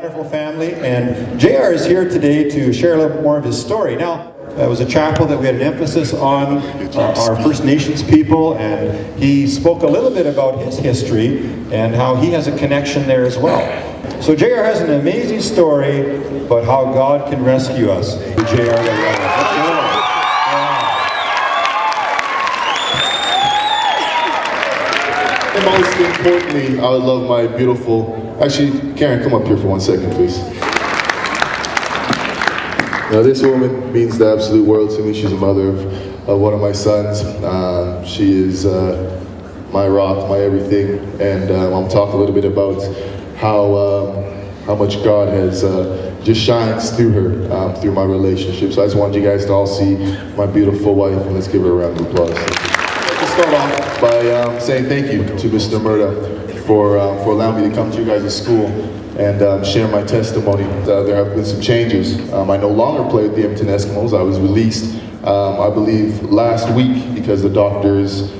wonderful family, and JR is here today to share a little bit more of his story. Now, it was a chapel that we had an emphasis on our First Nations people, and he spoke a little bit about his history and how he has a connection there as well. So JR has an amazing story about how God can rescue us. JR, and most importantly, I love my beautiful, actually, Karen, come up here for 1 second, please. Now, this woman means the absolute world to me. She's a mother of one of my sons. She is my rock, my everything, and I'll talk a little bit about how much God has just shines through her, through my relationship. So I just wanted you guys to all see my beautiful wife, and let's give her a round of applause. Let's start off by saying thank you to Mr. Murda for allowing me to come to you guys' school and share my testimony. There have been some changes. I no longer play with the Edmonton Eskimos. I was released, I believe, last week because the doctors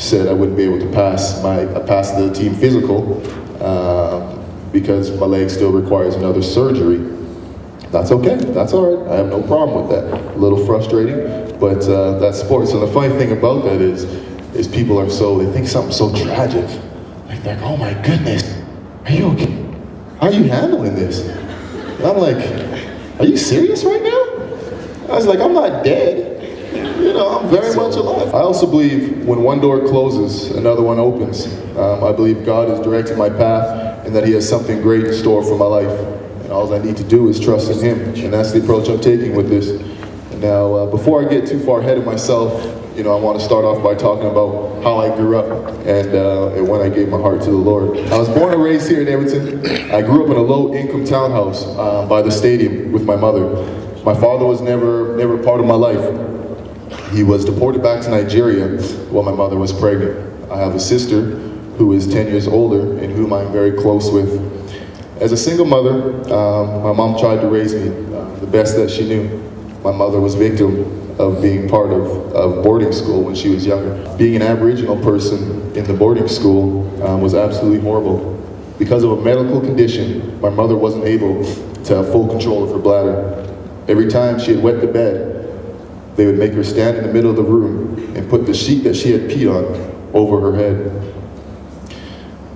said I wouldn't be able to pass the team physical because my leg still requires another surgery. That's okay, that's all right. I have no problem with that. A little frustrating, but that's sports. And the funny thing about that is people are they think something's so tragic. Like they're like, oh my goodness, are you okay? How are you handling this? And I'm like, are you serious right now? I was like, I'm not dead. You know, I'm very much alive. I also believe when one door closes, another one opens. I believe God is directing my path and that He has something great in store for my life. And all I need to do is trust in Him. And that's the approach I'm taking with this. Now, before I get too far ahead of myself, I want to start off by talking about how I grew up and when I gave my heart to the Lord. I was born and raised here in Edmonton. I grew up in a low-income townhouse by the stadium with my mother. My father was never part of my life. He was deported back to Nigeria while my mother was pregnant. I have a sister who is 10 years older and whom I'm very close with. As a single mother, my mom tried to raise me the best that she knew. My mother was victim of being part of boarding school when she was younger. Being an Aboriginal person in the boarding school was absolutely horrible. Because of a medical condition, my mother wasn't able to have full control of her bladder. Every time she had wet the bed, they would make her stand in the middle of the room and put the sheet that she had peed on over her head.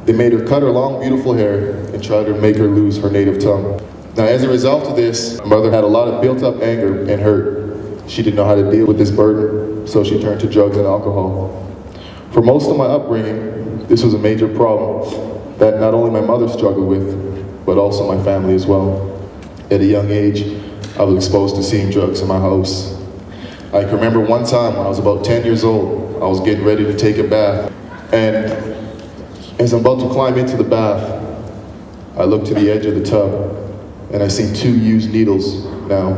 They made her cut her long, beautiful hair and tried to make her lose her native tongue. Now, as a result of this, my mother had a lot of built-up anger and hurt. She didn't know how to deal with this burden, so she turned to drugs and alcohol. For most of my upbringing, this was a major problem that not only my mother struggled with, but also my family as well. At a young age, I was exposed to seeing drugs in my house. I can remember one time when I was about 10 years old, I was getting ready to take a bath, and as I'm about to climb into the bath, I looked to the edge of the tub, and I seen 2 used needles. Now,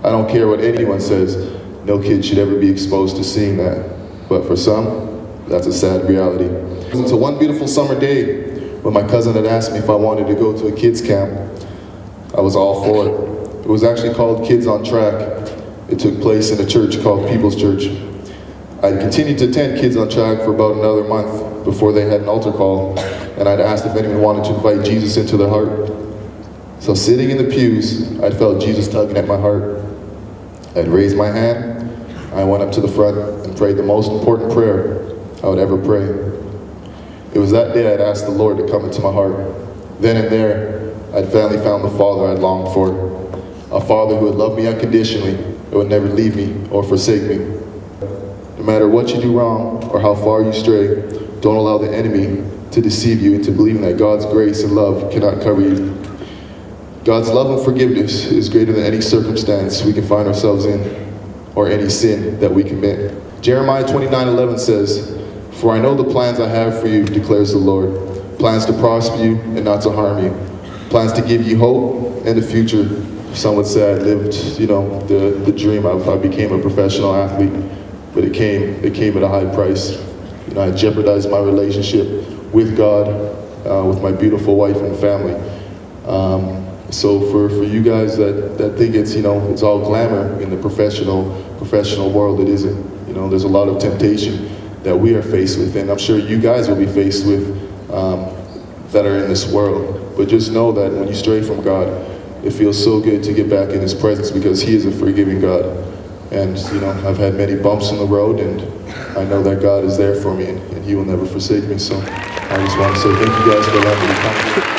I don't care what anyone says, no kid should ever be exposed to seeing that, but for some, that's a sad reality. So one beautiful summer day, when my cousin had asked me if I wanted to go to a kids camp, I was all for it. It was actually called Kids on Track. It took place in a church called People's Church. I'd continued to attend Kids on Track for about another month before they had an altar call, and I'd asked if anyone wanted to invite Jesus into their heart. So sitting in the pews, I felt Jesus tugging at my heart. I'd raised my hand, I went up to the front and prayed the most important prayer I would ever pray. It was that day I'd asked the Lord to come into my heart. Then and there, I'd finally found the Father I'd longed for. A Father who would love me unconditionally and would never leave me or forsake me. No matter what you do wrong or how far you stray, don't allow the enemy to deceive you into believing that God's grace and love cannot cover you. God's love and forgiveness is greater than any circumstance we can find ourselves in or any sin that we commit. Jeremiah 29:11 says, "For I know the plans I have for you, declares the Lord, plans to prosper you and not to harm you, plans to give you hope and a future." Some would say I lived, the dream. I became a professional athlete, but it came at a high price. I jeopardized my relationship with God, with my beautiful wife and family. So for you guys that think it's all glamour in the professional world, it isn't. There's a lot of temptation that we are faced with, and I'm sure you guys will be faced with that are in this world. But just know that when you stray from God, it feels so good to get back in His presence because He is a forgiving God. And you know, I've had many bumps in the road, and I know that God is there for me, and He will never forsake me. So I just want to say thank you guys for allowing me to come.